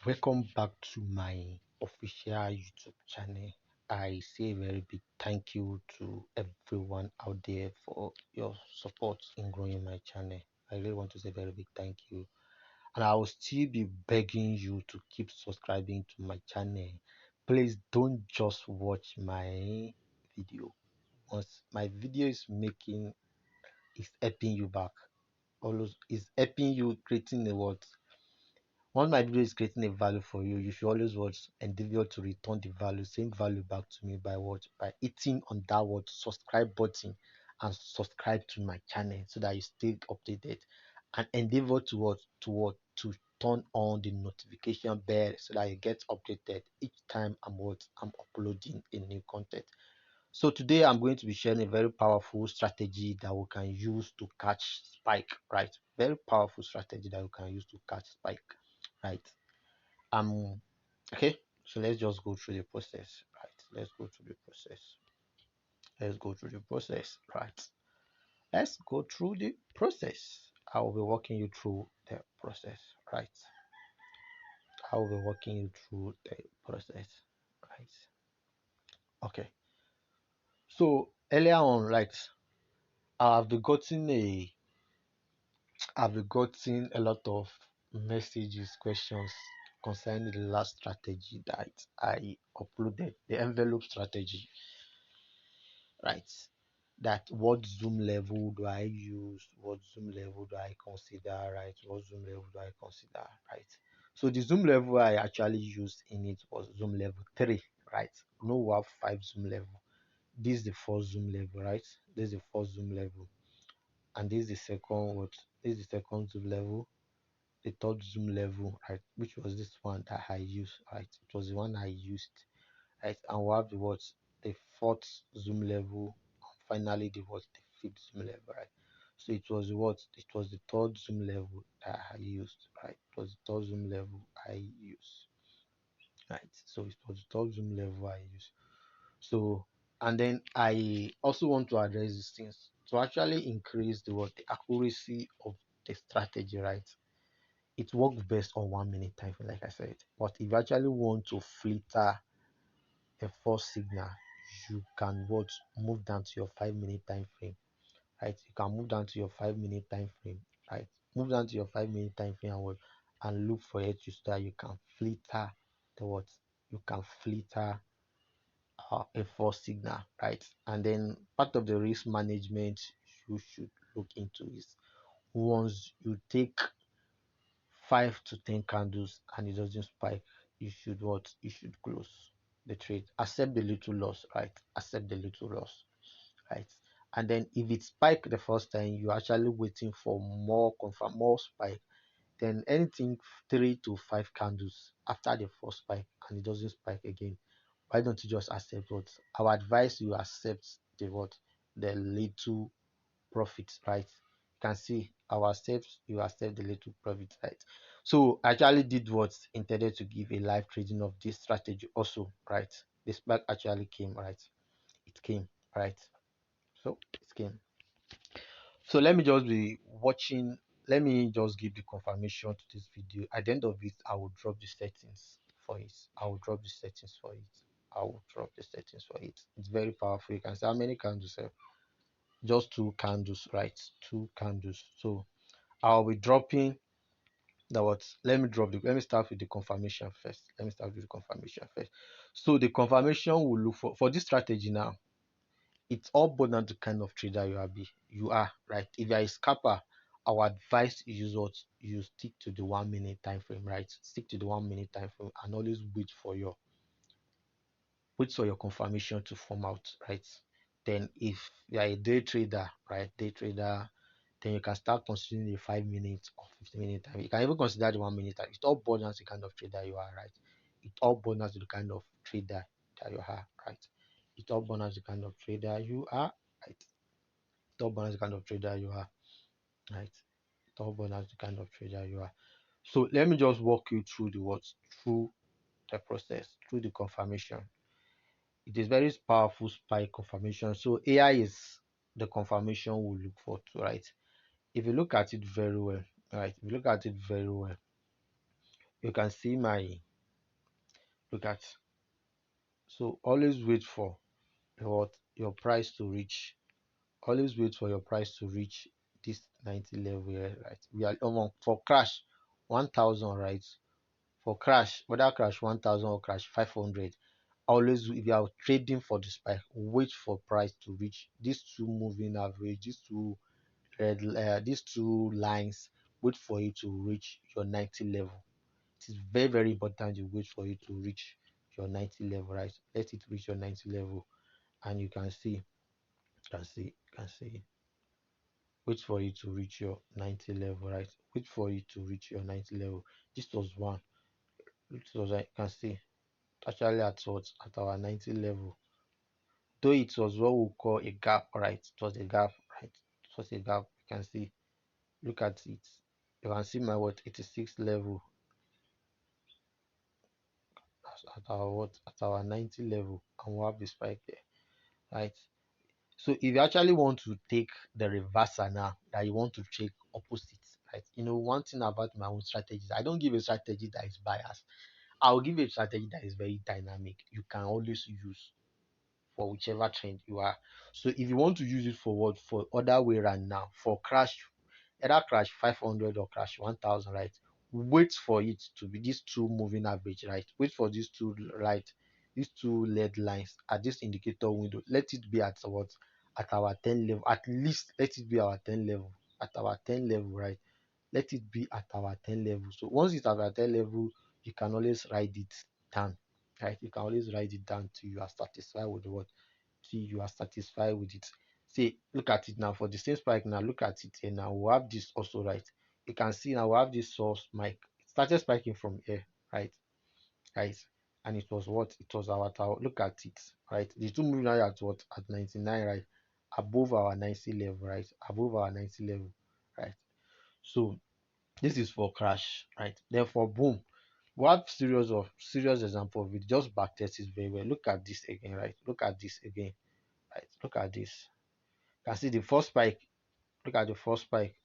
Welcome back to my official YouTube channel. I say a very big thank you to everyone out there for your support in growing my channel. I really want to say a very big thank you. And I will still be begging you to keep subscribing to my channel. Please don't just watch my video. Once my video is helping you back, always is helping you creating a what once my video is creating a value for you, you should always watch endeavor to return the value, same value back to me by what? By hitting on that word subscribe button and subscribe to my channel so that you stay updated. And endeavor to to turn on the notification bell so that you get updated each time I'm uploading a new content. So today I'm going to be sharing a very powerful strategy that we can use to catch spike, right? Very powerful strategy that we can use to catch spike, right? Um, okay, so let's just go through the process, right? Let's go through the process. Let's go through the process, right? Let's go through the process. I will be walking you through the process, right? I will be walking you through the process, right? Okay. So earlier on, right, I've been gotten a I've been a lot of messages, questions concerning the last strategy that I uploaded, the envelope strategy, right? That what zoom level do I use? What zoom level do I consider, right? What zoom level do I consider, right? So the zoom level I actually used in it was zoom level 3, right? No, we have 5 zoom level. This is the first zoom level, right? This is the first zoom level, and this is the second what? This is the second zoom level, the third zoom level, right? Which was this one that I used, right? It was the one I used, right? And we have the what? The fourth zoom level, and finally the fifth zoom level, right? So it was what? It was the third zoom level that I used, right? It was the third zoom level I used, right? So it was the third zoom level I used. So and then I also want to address these things to actually increase the accuracy of the strategy, right? It works best on 1 minute time frame, like I said. But if you actually want to filter a false signal, you can what move down to your 5 minute time frame, right? You can move down to your 5 minute time frame, right? Move down to your 5 minute time frame and look for it so that you can filter the what you can filter a false signal, right? And then part of the risk management you should look into is once you take 5 to 10 candles and it doesn't spike, you should what? You should close the trade. Accept the little loss, right? Accept the little loss, right? And then if it spike the first time, you're actually waiting for more spike. Then anything 3 to 5 candles after the first spike and it doesn't spike again, why don't you just accept what? Our advice you accept the little profits, right? You can see our steps, you accept the little profit, right? So I actually did what's intended to give a live trading of this strategy also, right? This back actually came, right? It came, right? So it came. So let me just be watching. Let me just give the confirmation to this video. At the end of it, I will drop the settings for it. I will drop the settings for it. I will drop the settings for it. It's very powerful. You can see how many candles have just 2 candles, right? 2 candles. So I'll be dropping the what let me start with the confirmation first. Let me start with the confirmation first. So the confirmation will look for this strategy now. It's all boiled down to kind of trader you are, right? If you are a scalper, our advice is use what you stick to the 1 minute time frame, right? Stick to the 1 minute time frame and always wait for your confirmation to form out, right? Then if you are a day trader, right? Day trader, then you can start considering the 5 minutes or 50 minute time. You can even consider the 1 minute time. It all boils down to the kind of trader you are, right? It all boils down to the kind of trader that you are, right? It all boils down to the kind of trader you are, right? It all boils down to the kind of trader you are, right? It all boils down to the kind of trader you are. So let me just walk you through through the process, through the confirmation. It is very powerful spike confirmation. So AI is the confirmation we look for to, right? If you look at it very well, right? If you look at it very well, you can see my look at. So always wait for your price to reach. Always wait for your price to reach this 90 level here, right? We are for crash 1000, right? For crash, whether crash 1000 or crash 500, always if you are trading for the spike, wait for price to reach these two moving average, these two lines. Wait for it to reach your 90 level. It is very very important you wait for it to reach your 90 level, right? Let it reach your 90 level, and you can see, wait for it to reach your 90 level, right? Wait for it to reach your 90 level. This was one. It was, I can see, actually at what, at our 90 level, though it was what we call a gap, right? It was a gap, right? It was a gap. You can see, look at it. You can see my what, 86 level at our what, at our 90 level, and we have the spike there, right? So if you actually want to take the reversal now, that you want to take opposites, right? One thing about my own strategies, I don't give a strategy that is biased. I'll give you a strategy that is very dynamic. You can always use for whichever trend you are. So if you want to use it for what, for other way around now, for crash, either crash 500 or crash 1000, right? Wait for it to be these two moving average, right? Wait for these two, right? These two lead lines at this indicator window. Let it be at what, at our 10 level. At least let it be our 10 level. At our 10 level, right? Let it be at our 10 level. So once it's at our 10 level, you can always write it down, right? You can always write it down till you are satisfied with what, till you are satisfied with it. See, look at it now for the same spike. Now look at it here. Now we have this also, right? You can see now we have this source mic. It started spiking from here, right? Guys, and it was what, it was our tower. Look at it, right? The two moving average at what, at 99, right? Above our 90 level, right? Above our 90 level, right? So this is for crash, right? Then for boom, we have serious example of it. Just backtest it very well. Look at this again, right? Look at this again, right? Look at this. You can see the first spike. Look at the first spike.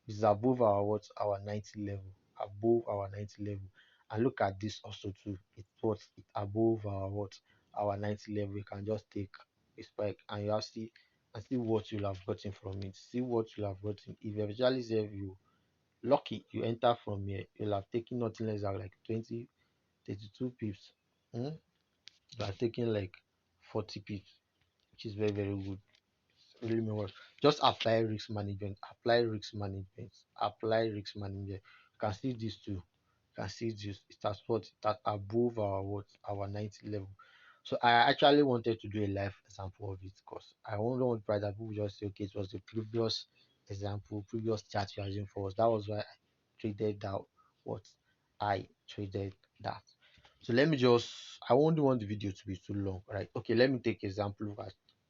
It's above our what, our 90 level. Above our 90 level. And look at this also too. It's above our what, our 90 level. You can just take a spike and you have see what you'll have gotten from it. See what you'll have gotten. If you eventually save, you lucky you enter from here, you'll have taken nothing less than like 20, 32 pips. Hmm? You are taking like 40 pips, which is very very good. Really mean what? Just apply risk management. Apply risk management. Apply risk management. You can see this too. You can see this. It has what, that above our what, our 90 level. So I actually wanted to do a live example of it because I don't want pride that people just say, okay, it was the previous example, previous chart you are using for us. That was why I traded that, what I traded that. So let me just, I won't want the video to be too long, right? Okay, let me take example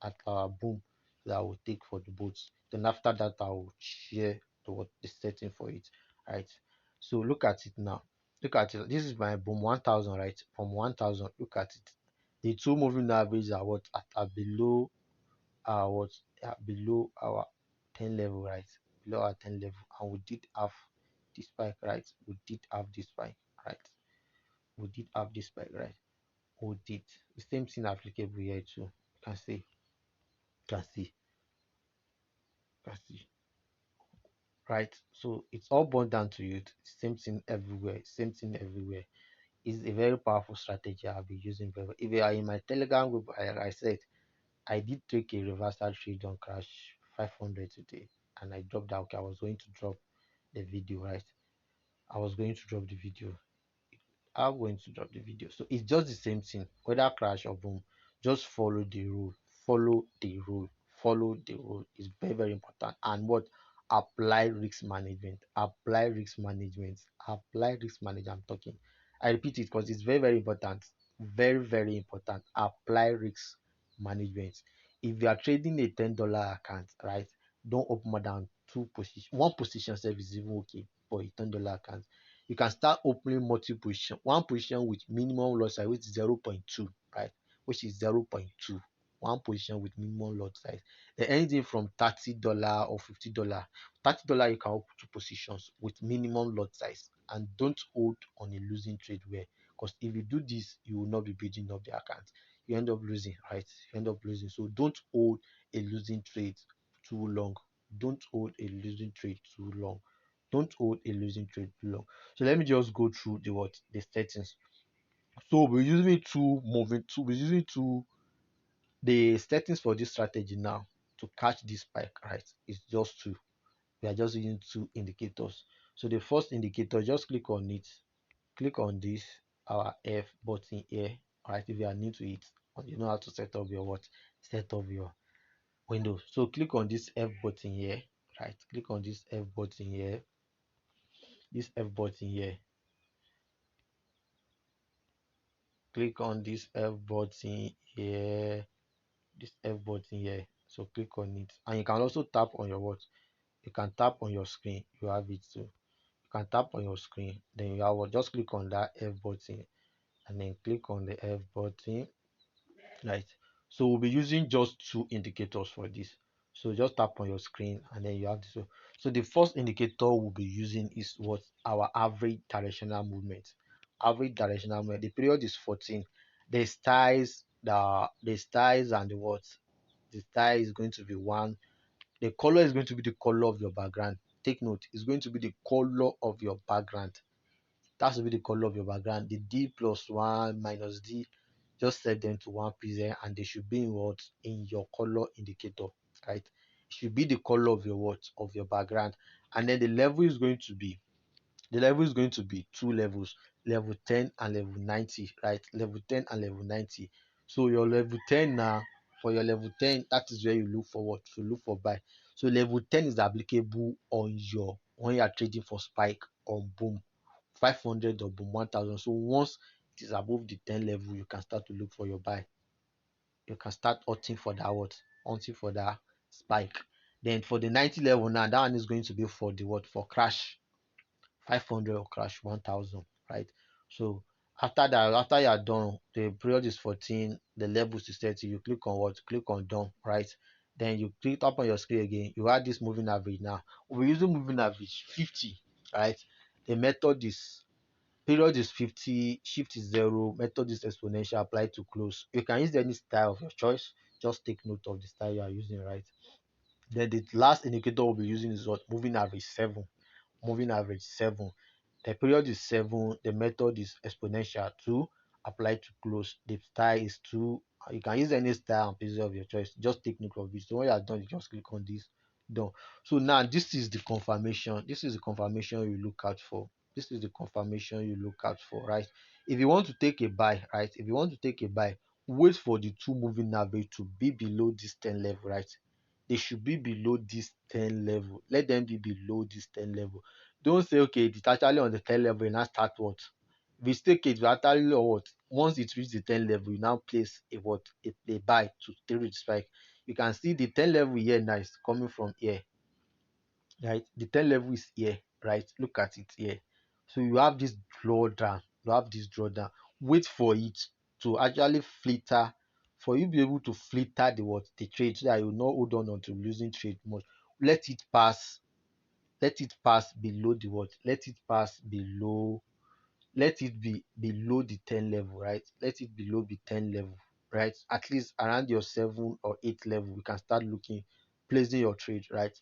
at our boom that I will take for the boats. Then after that, I will share the setting for it, right? So look at it now. Look at it. This is my boom 1000, right? From 1000, look at it. The two moving averages are what, are below our what, below our 10 level, right? Below our 10 level, and we did have this spike, right? We did have this spike, right? We did have this spike, right? We did the same thing applicable here too. You can see, can see, can see, right? So it's all boiled down to you. Same thing everywhere. Same thing everywhere. It's a very powerful strategy I'll be using very well. If you are in my Telegram group, like I said, I did take a reversal trade on crash 500 today, and I dropped that. Okay, I was going to drop the video, right? I was going to drop the video. I'm going to drop the video. So it's just the same thing, whether crash or boom. Just follow the rule. Follow the rule. Follow the rule. It's very, very important. And what? Apply risk management. Apply risk management. Apply risk management. I'm talking. I repeat it because it's very, very important. Very, very important. Apply risk management. If you are trading a $10 account, right? Don't open more than two positions. One position service is even okay for a $10 account. You can start opening multiple position, one position with minimum lot size, which is 0.2, right? Which is 0.2. One position with minimum lot size. Then anything from $30 or $50. $30 you can open two positions with minimum lot size, and don't hold on a losing trade where, because if you do this, you will not be building up the account. You end up losing, right? You end up losing. So don't hold a losing trade too long. Don't hold a losing trade too long. Don't hold a losing trade too long. So let me just go through the settings. So we're using two the settings for this strategy now to catch this spike, right? It's just two. We are just using two indicators. So the first indicator, just click on it. Click on this, our F button here. Alright, if you are new to it, you know how to set up your what? Set up your window. So click on this F button here. Right, click on this F button here. This F button here. Click on this F button here. This F button here. So click on it. And you can also tap on your what? You can tap on your screen. You have it too. You can tap on your screen. Then you have what? Just click on that F button and then click on the F button, right? So we'll be using just two indicators for this. So just tap on your screen and then you have this. So the first indicator we'll be using is what? Our average directional movement. Average directional movement. The period is 14. The styles and the what? The style is going to be one. The color is going to be the color of your background. Take note, it's going to be the color of your background. That should be the color of your background. The D plus one minus D, just set them to one pixel and they should be in what? In your color indicator, right? It should be the color of your what? Of your background. And then the level is going to be two levels, level 10 and level 90, right? Level 10 and level 90. So your level 10 now, for your level 10, that is where you look for what? To look for buy. So level 10 is applicable on your when you are trading for spike on boom 500 or boom 1000. So once it is above the 10 level, you can start to look for your buy. You can start hunting for that what? Hunting for that spike. Then for the 90 level now, that one is going to be for the what? For crash 500 or crash 1000, right? So after that, after you are done, the period is 14, the level is 30. You click on what? Click on done, right? Then you click up on your screen again. You add this moving average now. We're using moving average 50, right? The method is period is 50, shift is 0, method is exponential, apply to close. You can use any style of your choice. Just take note of the style you are using, right? Then the last indicator we'll be using is what? Moving average 7. Moving average 7. The period is 7. The method is exponential 2. Apply to close. The style is 2. You can use any style and pixel of your choice. Just take note of it. So when you are done, you just click on this. Done. So now this is the confirmation. This is the confirmation you look out for. This is the confirmation you look out for, right? If you want to take a buy, right? If you want to take a buy, wait for the two moving average to be below this 10 level, right? They should be below this 10 level. Let them be below this 10 level. Don't say, okay, it's actually on the 10 level, you now start what? If it's take it, you actually what? Once it reaches the 10 level, you now place a what? A buy to reach spike. You can see the 10 level here now is coming from here, right? The 10 level is here, right? Look at it here. So you have this drawdown. You have this drawdown. Wait for it to actually flitter, for you be able to flitter the what? The trade, so that you will not hold on to losing trade much. Let it pass. Let it pass below the what? Let it pass below. Let it be below the 10 level, right? Let it below the 10 level, right? At least around your 7 or 8 level, we can start looking, placing your trade, right?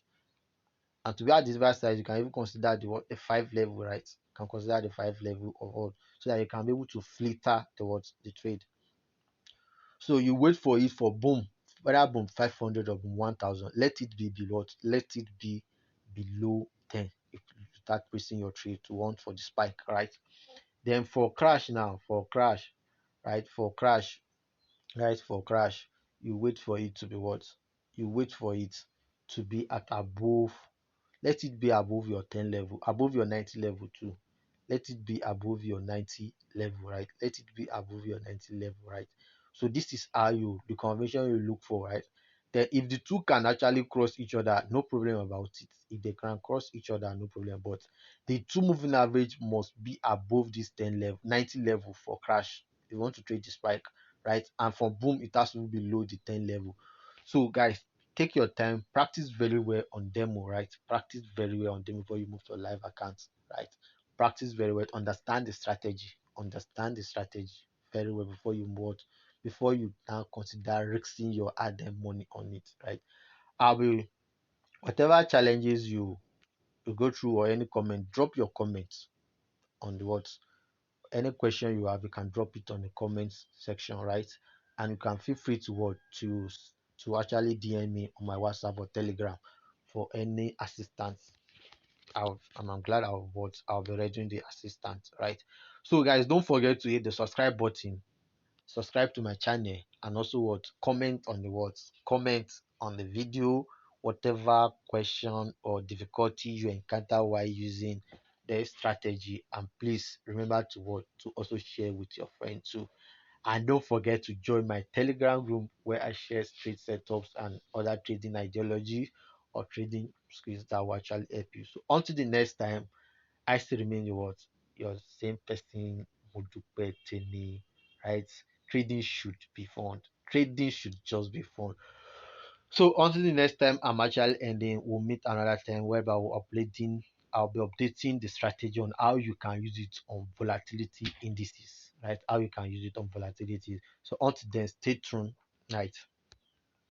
And to be at this device size, you can even consider the what? The 5 level, right? You can consider the 5 level of all, so that you can be able to filter the what? The trade. So you wait for it for boom, whether boom 500 or boom 1000. Let it be below. Let it be below 10. If you start pressing your trade to want for the spike, right? Then for crash now, for crash, right? For crash, right? For crash, you wait for it to be what? You wait for it to be at above. Let it be above your 10 level, above your 90 level too. Let it be above your 90 level, right? Let it be above your 90 level, right? So this is how you the convention you look for, right? Then if the two can actually cross each other, no problem about it. If they can cross each other, no problem. But the two moving average must be above this 10 level, 90 level for crash. If you want to trade the spike, right? And for boom, it has to be below the 10 level. So guys, take your time, practice very well on demo, right? Practice very well on demo before you move to a live account, right? practice very well, understand the strategy, understand the strategy very well before you move, before you now consider risking your hard-earned money on it, right? I will, whatever challenges you go through or any comment, drop your comments on the what, any question you have, you can drop it on the comments section, right? And you can feel free to what, to actually DM me on my WhatsApp or Telegram for any assistance. I'm glad I'll be reading the assistant, right? So guys, don't forget to hit the subscribe button, subscribe to my channel, and also what, comment on the words, comment on the video, whatever question or difficulty you encounter while using the strategy. And please remember to what, to also share with your friends too. And don't forget to join my Telegram group where I share trade setups and other trading ideology or trading skills that will actually help you. So until the next time, I still remain your what, your same person, Modupe Teni, right? Trading should be fun. Trading should just be fun. So until the next time, I'm actually ending. We'll meet another time whereby I'll be updating the strategy on how you can use it on volatility indices, right? How you can use it on volatility. So until then, stay tuned, right?